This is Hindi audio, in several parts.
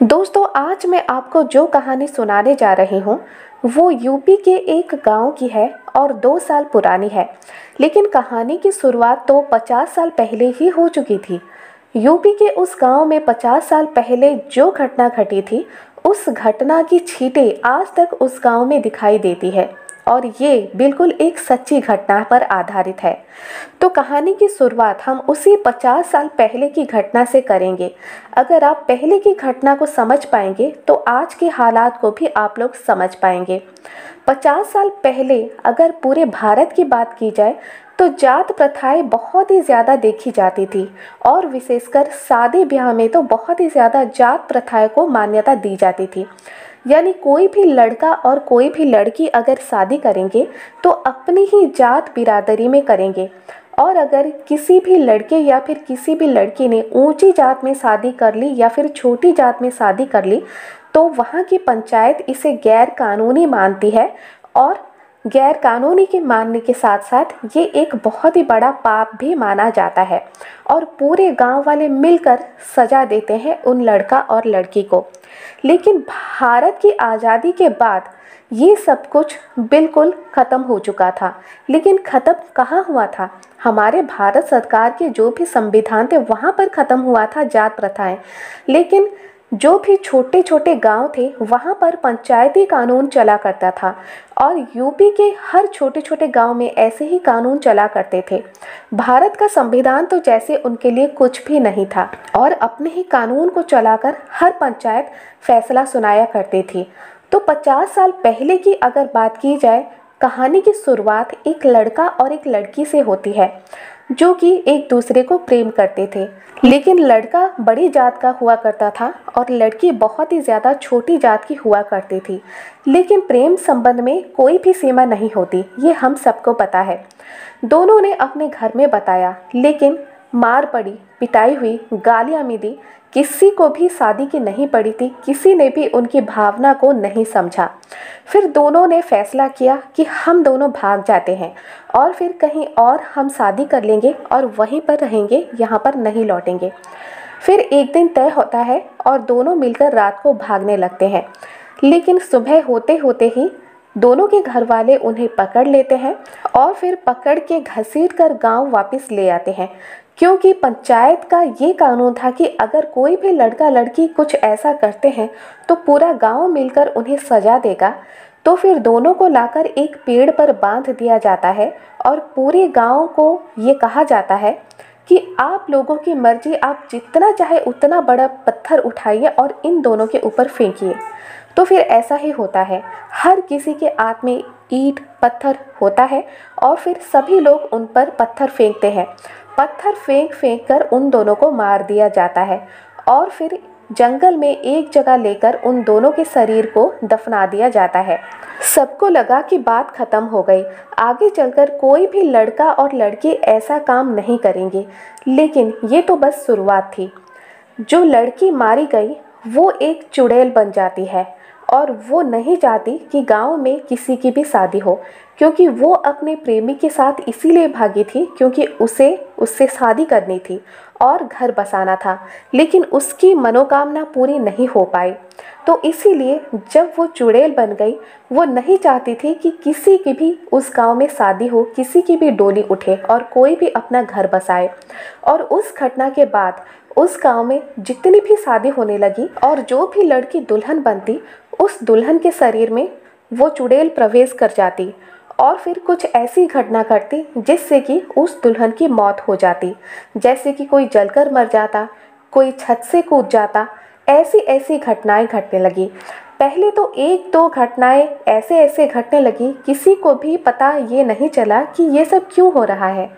दोस्तों, आज मैं आपको जो कहानी सुनाने जा रही हूँ वो यूपी के एक गांव की है और 2 साल पुरानी है। लेकिन कहानी की शुरुआत तो 50 साल पहले ही हो चुकी थी। यूपी के उस गांव में 50 साल पहले जो घटना घटी थी, उस घटना की छींटें आज तक उस गांव में दिखाई देती है और ये बिल्कुल एक सच्ची घटना पर आधारित है। तो कहानी की शुरुआत हम उसी 50 साल पहले की घटना से करेंगे। अगर आप पहले की घटना को समझ पाएंगे तो आज के हालात को भी आप लोग समझ पाएंगे। 50 साल पहले अगर पूरे भारत की बात की जाए तो जात प्रथाएं बहुत ही ज़्यादा देखी जाती थी और विशेषकर शादी ब्याह में तो बहुत ही ज़्यादा जात प्रथाएं को मान्यता दी जाती थी। यानी कोई भी लड़का और कोई भी लड़की अगर शादी करेंगे तो अपनी ही जात बिरादरी में करेंगे, और अगर किसी भी लड़के या फिर किसी भी लड़की ने ऊंची जात में शादी कर ली या फिर छोटी जात में शादी कर ली तो वहाँ की पंचायत इसे गैर कानूनी मानती है। और गैर कानूनी के मानने के साथ साथ ये एक बहुत ही बड़ा पाप भी माना जाता है और पूरे गांव वाले मिलकर सजा देते हैं उन लड़का और लड़की को। लेकिन भारत की आज़ादी के बाद ये सब कुछ बिल्कुल ख़त्म हो चुका था। लेकिन ख़त्म कहाँ हुआ था? हमारे भारत सरकार के जो भी संविधान थे वहाँ पर ख़त्म हुआ था जात प्रथाएं। लेकिन जो भी छोटे छोटे गांव थे वहाँ पर पंचायती कानून चला करता था और यूपी के हर छोटे छोटे गांव में ऐसे ही कानून चला करते थे। भारत का संविधान तो जैसे उनके लिए कुछ भी नहीं था और अपने ही कानून को चलाकर हर पंचायत फैसला सुनाया करती थी। तो 50 साल पहले की अगर बात की जाए, कहानी की शुरुआत एक लड़का और एक लड़की से होती है जो कि एक दूसरे को प्रेम करते थे। लेकिन लड़का बड़ी जात का हुआ करता था और लड़की बहुत ही ज़्यादा छोटी जात की हुआ करती थी। लेकिन प्रेम संबंध में कोई भी सीमा नहीं होती, ये हम सबको पता है। दोनों ने अपने घर में बताया, लेकिन मार पड़ी, पिटाई हुई, गालियाँ मिली, किसी को भी शादी की नहीं पड़ी थी, किसी ने भी उनकी भावना को नहीं समझा। फिर दोनों ने फैसला किया कि हम दोनों भाग जाते हैं और फिर कहीं और हम शादी कर लेंगे और वहीं पर रहेंगे, यहाँ पर नहीं लौटेंगे। फिर एक दिन तय होता है और दोनों मिलकर रात को भागने लगते हैं। लेकिन सुबह होते होते ही दोनों के घर वाले उन्हें पकड़ लेते हैं और फिर पकड़ के घसीट कर गाँव वापस ले आते हैं, क्योंकि पंचायत का ये कानून था कि अगर कोई भी लड़का लड़की कुछ ऐसा करते हैं तो पूरा गांव मिलकर उन्हें सजा देगा। तो फिर दोनों को लाकर एक पेड़ पर बांध दिया जाता है और पूरे गांव को ये कहा जाता है कि आप लोगों की मर्जी, आप जितना चाहे उतना बड़ा पत्थर उठाइए और इन दोनों के ऊपर फेंकिए। तो फिर ऐसा ही होता है, हर किसी के हाथ में ईंट पत्थर होता है और फिर सभी लोग उन पर पत्थर फेंकते हैं। पत्थर फेंक फेंक कर उन दोनों को मार दिया जाता है और फिर जंगल में एक जगह लेकर उन दोनों के शरीर को दफना दिया जाता है। सबको लगा कि बात खत्म हो गई, आगे चलकर कोई भी लड़का और लड़की ऐसा काम नहीं करेंगे। लेकिन ये तो बस शुरुआत थी। जो लड़की मारी गई वो एक चुड़ैल बन जाती है और वो नहीं चाहती कि गांव में किसी की भी शादी हो, क्योंकि वो अपने प्रेमी के साथ इसीलिए भागी थी क्योंकि उसे उससे शादी करनी थी और घर बसाना था। लेकिन उसकी मनोकामना पूरी नहीं हो पाई, तो इसीलिए जब वो चुड़ैल बन गई, वो नहीं चाहती थी कि किसी की भी उस गांव में शादी हो, किसी की भी डोली उठे और कोई भी अपना घर बसाए। और उस घटना के बाद उस गांव में जितनी भी शादी होने लगी और जो भी लड़की दुल्हन बनती, उस दुल्हन के शरीर में वो चुड़ैल प्रवेश कर जाती और फिर कुछ ऐसी घटना घटती जिससे कि उस दुल्हन की मौत हो जाती। जैसे कि कोई जलकर मर जाता, कोई छत से कूद जाता, ऐसी ऐसी घटनाएं घटने लगी। पहले तो एक दो घटनाएं ऐसे ऐसे घटने लगी, किसी को भी पता ये नहीं चला कि ये सब क्यों हो रहा है।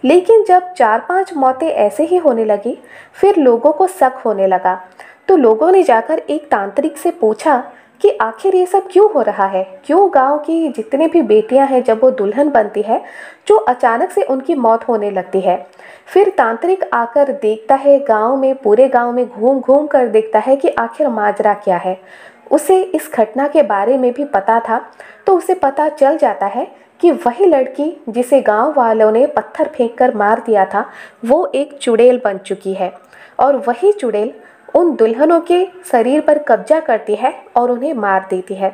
लेकिन जब 4-5 मौतें ऐसे ही होने लगी, फिर लोगों को शक होने लगा। तो लोगों ने जाकर एक तांत्रिक से पूछा कि आखिर ये सब क्यों हो रहा है, क्यों गांव की जितनी भी बेटियां हैं जब वो दुल्हन बनती है जो अचानक से उनकी मौत होने लगती है। फिर तांत्रिक आकर देखता है गांव में, पूरे गांव में घूम घूम कर देखता है कि आखिर माजरा क्या है। उसे इस घटना के बारे में भी पता था, तो उसे पता चल जाता है कि वही लड़की जिसे गांव वालों ने पत्थर फेंक कर मार दिया था वो एक चुड़ैल बन चुकी है और वही चुड़ैल उन दुल्हनों के शरीर पर कब्जा करती है और उन्हें मार देती है।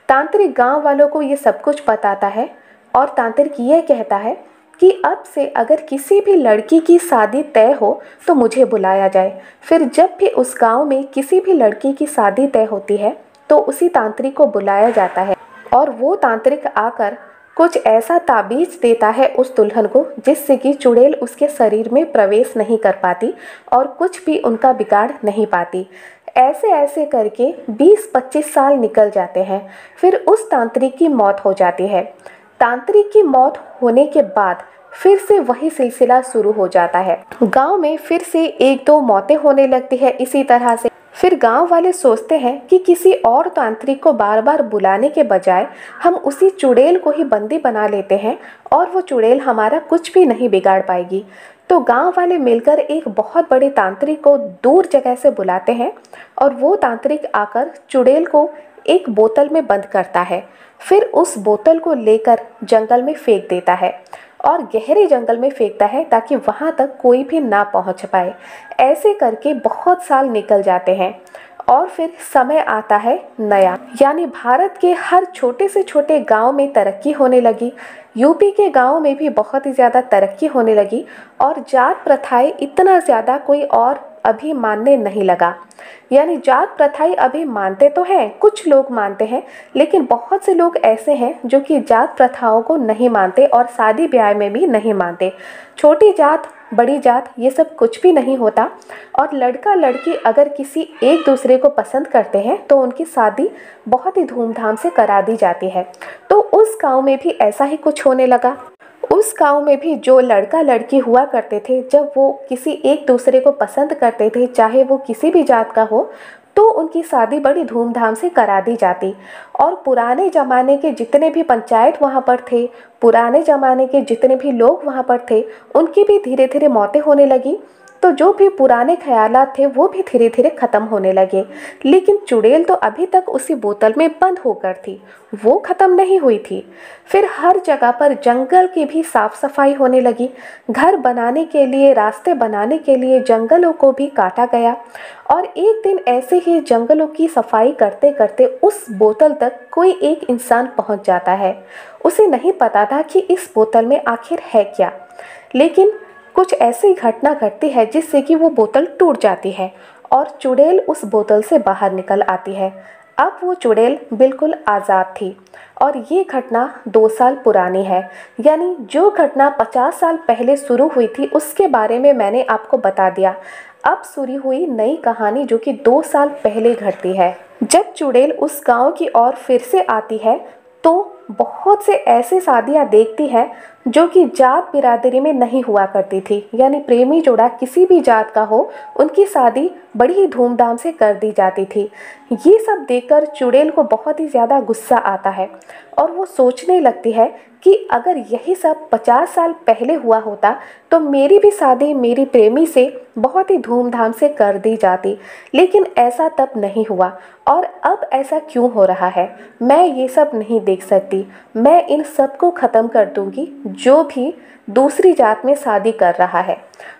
तांत्रिक गांव वालों को ये सब कुछ बताता है और तांत्रिक ये कहता है कि अब से अगर किसी भी लड़की की शादी तय हो तो मुझे बुलाया जाए। फिर जब भी उस गांव में किसी भी लड़की की शादी तय होती है तो उसी तांत्रिक को बुलाया जाता है और वो तांत्रिक आकर कुछ ऐसा ताबीज देता है उस दुल्हन को जिससे कि चुड़ैल उसके शरीर में प्रवेश नहीं कर पाती और कुछ भी उनका बिगाड़ नहीं पाती। ऐसे ऐसे करके 20-25 साल निकल जाते हैं। फिर उस तांत्रिक की मौत हो जाती है। तांत्रिक की मौत होने के बाद फिर से वही सिलसिला शुरू हो जाता है। गांव में फिर से 1-2 मौतें होने लगती है इसी तरह से। फिर गांव वाले सोचते हैं कि किसी और तांत्रिक को बार बार बुलाने के बजाय हम उसी चुड़ैल को ही बंदी बना लेते हैं और वो चुड़ैल हमारा कुछ भी नहीं बिगाड़ पाएगी। तो गांव वाले मिलकर एक बहुत बड़े तांत्रिक को दूर जगह से बुलाते हैं और वो तांत्रिक आकर चुड़ैल को एक बोतल में बंद करता है। फिर उस बोतल को लेकर जंगल में फेंक देता है और गहरे जंगल में फेंकता है ताकि वहाँ तक कोई भी ना पहुँच पाए। ऐसे करके बहुत साल निकल जाते हैं और फिर समय आता है नया, यानी भारत के हर छोटे से छोटे गांव में तरक्की होने लगी। यूपी के गांव में भी बहुत ही ज़्यादा तरक्की होने लगी और जात प्रथाएं इतना ज़्यादा कोई और अभी मानने नहीं लगा। यानी जात प्रथाएं अभी मानते तो हैं, कुछ लोग मानते हैं, लेकिन बहुत से लोग ऐसे हैं जो कि जात प्रथाओं को नहीं मानते और शादी ब्याह में भी नहीं मानते। छोटी जात बड़ी जात ये सब कुछ भी नहीं होता और लड़का लड़की अगर किसी एक दूसरे को पसंद करते हैं तो उनकी शादी बहुत ही धूमधाम से करा दी जाती है। तो उस गांव में भी ऐसा ही कुछ होने लगा। उस गांव में भी जो लड़का लड़की हुआ करते थे, जब वो किसी एक दूसरे को पसंद करते थे, चाहे वो किसी भी जात का हो, तो उनकी शादी बड़ी धूमधाम से करा दी जाती। और पुराने ज़माने के जितने भी पंचायत वहाँ पर थे, पुराने ज़माने के जितने भी लोग वहाँ पर थे, उनकी भी धीरे धीरे मौतें होने लगी। तो जो भी पुराने ख्यालात थे वो भी धीरे धीरे ख़त्म होने लगे। लेकिन चुड़ैल तो अभी तक उसी बोतल में बंद होकर थी, वो ख़त्म नहीं हुई थी। फिर हर जगह पर जंगल की भी साफ सफाई होने लगी। घर बनाने के लिए, रास्ते बनाने के लिए जंगलों को भी काटा गया। और एक दिन ऐसे ही जंगलों की सफाई करते करते उस बोतल तक कोई एक इंसान पहुंच जाता है। उसे नहीं पता था कि इस बोतल में आखिर है क्या, लेकिन कुछ ऐसी घटना घटती है जिससे कि वो बोतल टूट जाती है और चुड़ैल उस बोतल से बाहर निकल आती है। अब वो चुड़ैल बिल्कुल आज़ाद थी और ये घटना 2 साल पुरानी है। यानी जो घटना 50 साल पहले शुरू हुई थी उसके बारे में मैंने आपको बता दिया। अब शुरू हुई नई कहानी जो कि 2 साल पहले घटती है। जब चुड़ैल उस गांव की ओर फिर से आती है तो बहुत से ऐसे शादियां देखती है जो कि जात बिरादरी में नहीं हुआ करती थी। यानी प्रेमी जोड़ा किसी भी जात का हो, उनकी शादी बड़ी ही धूमधाम से कर दी जाती थी। ये सब देखकर चुड़ैल को बहुत ही ज़्यादा गुस्सा आता है और वो सोचने लगती है कि अगर यही सब 50 साल पहले हुआ होता तो मेरी भी शादी मेरी प्रेमी से बहुत ही धूमधाम से कर दी जाती। लेकिन ऐसा तब नहीं हुआ और अब ऐसा क्यों हो रहा है, मैं ये सब नहीं देख सकती। मैं इन सब को ख़त्म कर दूंगी जो भी दूसरी जात में शादी कर रहा है।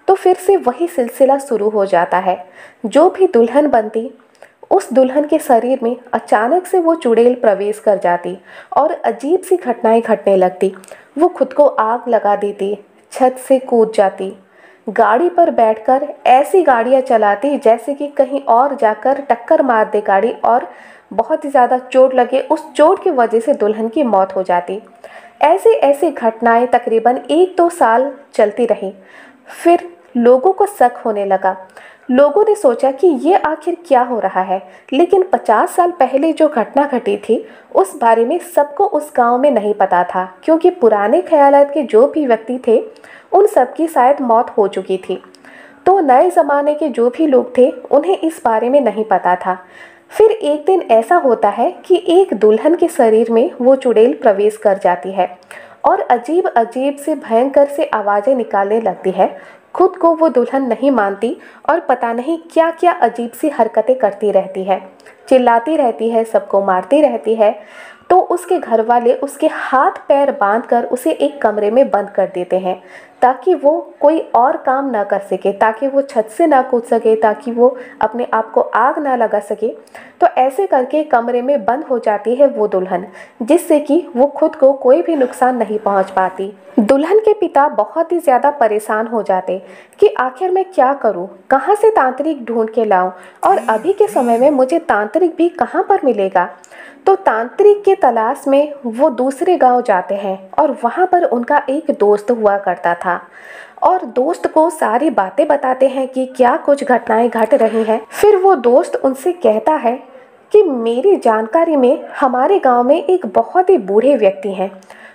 तो फिर से वही सिलसिला शुरू हो जाता है। जो भी दुल्हन बनती, उस दुल्हन के शरीर में अचानक से वो चुड़ैल प्रवेश कर जाती और अजीब सी घटनाएं घटने लगती। वो खुद को आग लगा देती, छत से कूद जाती, गाड़ी पर बैठकर ऐसी गाड़ियां चलाती जैसे कि कहीं और जाकर टक्कर मार दे गाड़ी और बहुत ही ज़्यादा चोट लगे। उस चोट की वजह से दुल्हन की मौत हो जाती। ऐसे ऐसे घटनाएं तकरीबन 1-2 साल चलती रहीं। फिर लोगों को शक होने लगा। लोगों ने सोचा कि ये आखिर क्या हो रहा है। लेकिन 50 साल पहले जो घटना घटी थी उस बारे में सबको उस गांव में नहीं पता था, क्योंकि पुराने ख्यालात के जो भी व्यक्ति थे उन सब की शायद मौत हो चुकी थी। तो नए ज़माने के जो भी लोग थे उन्हें इस बारे में नहीं पता था। फिर एक दिन ऐसा होता है कि एक दुल्हन के शरीर में वो चुड़ैल प्रवेश कर जाती है और अजीब अजीब से भयंकर से आवाज़ें निकालने लगती है। खुद को वो दुल्हन नहीं मानती और पता नहीं क्या क्या अजीब सी हरकतें करती रहती है, चिल्लाती रहती है, सबको मारती रहती है। तो उसके घर वाले उसके हाथ पैर बांधकर उसे एक कमरे में बंद कर देते हैं ताकि वो कोई और काम ना कर सके, ताकि वो छत से ना कूद सके, ताकि वो अपने आप को आग ना लगा सके। तो ऐसे करके कमरे में बंद हो जाती है वो दुल्हन, जिससे कि वो खुद को कोई भी नुकसान नहीं पहुंच पाती। दुल्हन के पिता बहुत ही ज़्यादा परेशान हो जाते कि आखिर मैं क्या करूं, कहां से तांत्रिक ढूंढ के लाऊं, और अभी के समय में मुझे तांत्रिक भी कहां पर मिलेगा। तो तांत्रिक के तलाश में वो दूसरे गांव जाते हैं और वहां पर उनका एक दोस्त हुआ करता था, और दोस्त को सारी बातें बताते हैं कि क्या कुछ घटनाएं घट रही हैं। फिर वो दोस्त उनसे कहता है कि मेरी जानकारी में हमारे गांव में एक बहुत ही बूढ़े व्यक्ति हैं,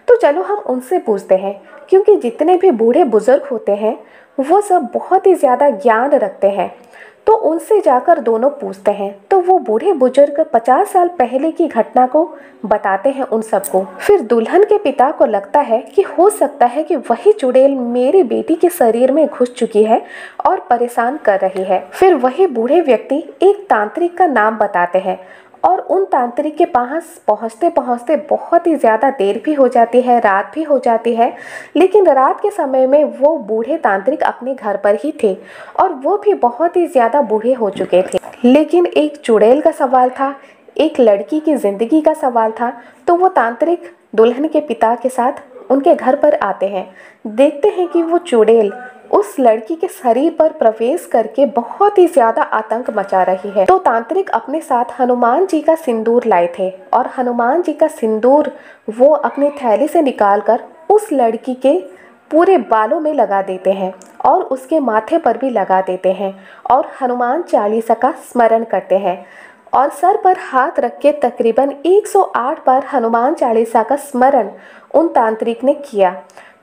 तो चलो हम उनसे पूछते हैं, क्योंकि जितने भी बूढ़े बुजुर्ग होते हैं वो सब बहुत ही ज़्यादा ज्ञान रखते हैं। तो उनसे जाकर दोनों पूछते हैं, तो वो बूढ़े बुजुर्ग 50 साल पहले की घटना को बताते हैं उन सबको। फिर दुल्हन के पिता को लगता है कि हो सकता है कि वही चुड़ैल मेरी बेटी के शरीर में घुस चुकी है और परेशान कर रही है। फिर वही बूढ़े व्यक्ति एक तांत्रिक का नाम बताते हैं, और उन तांत्रिक के पास पहुंचते पहुंचते बहुत ही ज़्यादा देर भी हो जाती है, रात भी हो जाती है। लेकिन रात के समय में वो बूढ़े तांत्रिक अपने घर पर ही थे, और वो भी बहुत ही ज़्यादा बूढ़े हो चुके थे। लेकिन एक चुड़ैल का सवाल था, एक लड़की की ज़िंदगी का सवाल था। तो वो तांत्रिक दुल्हन के पिता के साथ उनके घर पर आते हैं, देखते हैं कि वो चुड़ैल उस लड़की के शरीर पर प्रवेश करके बहुत ही ज्यादा आतंक मचा रही है। तो तांत्रिक अपने साथ हनुमान जी का सिंदूर लाए थे, और हनुमान जी का सिंदूर वो अपनी थैली से निकालकर उस लड़की के पूरे बालों में लगा देते हैं और उसके माथे पर भी लगा देते हैं, और हनुमान चालीसा का स्मरण करते हैं, और सर पर हाथ रख के तकरीबन 108 बार हनुमान चालीसा का स्मरण उन तांत्रिक ने किया।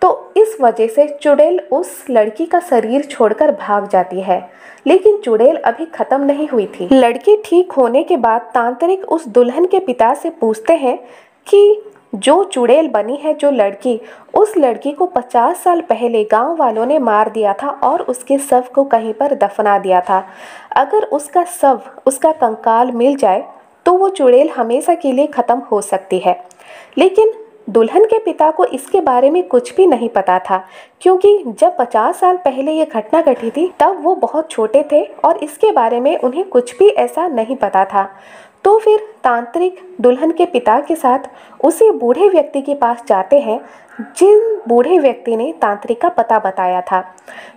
तो इस वजह से चुड़ैल उस लड़की का शरीर छोड़कर भाग जाती है। लेकिन चुड़ैल अभी खत्म नहीं हुई थी। लड़की ठीक होने के बाद तांत्रिक उस दुल्हन के पिता से पूछते हैं कि जो चुड़ैल बनी है, जो लड़की, उस लड़की को 50 साल पहले गांव वालों ने मार दिया था और उसके शव को कहीं पर दफना दिया था। अगर उसका शव, उसका कंकाल मिल जाए तो वो चुड़ैल हमेशा के लिए ख़त्म हो सकती है। लेकिन दुल्हन के पिता को इसके बारे में कुछ भी नहीं पता था, क्योंकि जब 50 साल पहले ये घटना घटी थी तब वो बहुत छोटे थे और इसके बारे में उन्हें कुछ भी ऐसा नहीं पता था। तो फिर तांत्रिक दुल्हन के पिता के साथ उसी बूढ़े व्यक्ति के पास जाते हैं जिन बूढ़े व्यक्ति ने तांत्रिक का पता बताया था।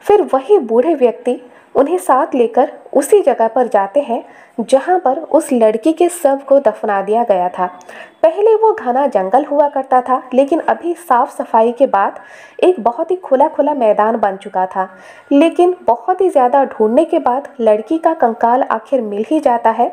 फिर वही बूढ़े व्यक्ति उन्हें साथ लेकर उसी जगह पर जाते हैं जहां पर उस लड़की के शव को दफना दिया गया था। पहले वो घना जंगल हुआ करता था, लेकिन अभी साफ सफाई के बाद एक बहुत ही खुला खुला मैदान बन चुका था। लेकिन बहुत ही ज़्यादा ढूंढने के बाद लड़की का कंकाल आखिर मिल ही जाता है,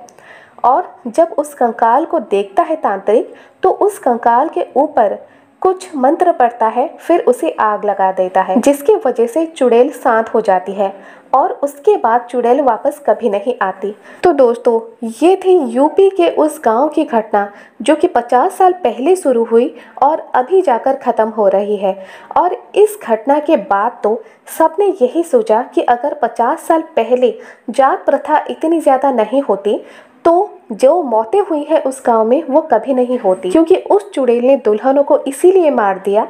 और जब उस कंकाल को देखता है तांत्रिक तो उस कंकाल के ऊपर कुछ मंत्र पढ़ता है, फिर उसे आग लगा देता है, जिसकी वजह से चुड़ैल शांत हो जाती है और उसके बाद चुड़ैल वापस कभी नहीं आती। तो दोस्तों, ये थी यूपी के उस गांव की घटना जो कि 50 साल पहले शुरू हुई और अभी जाकर ख़त्म हो रही है। और इस घटना के बाद तो सबने यही सोचा कि अगर 50 साल पहले जात प्रथा इतनी ज़्यादा नहीं होती तो जो मौतें हुई हैं उस गांव में वो कभी नहीं होती, क्योंकि उस चुड़ैल ने दुल्हनों को इसीलिए मार दिया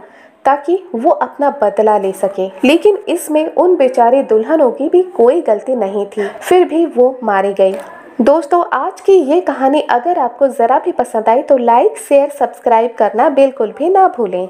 ताकि वो अपना बदला ले सके। लेकिन इसमें उन बेचारे दुल्हनों की भी कोई गलती नहीं थी, फिर भी वो मारी गई। दोस्तों, आज की ये कहानी अगर आपको ज़रा भी पसंद आई तो लाइक, शेयर, सब्सक्राइब करना बिल्कुल भी ना भूलें।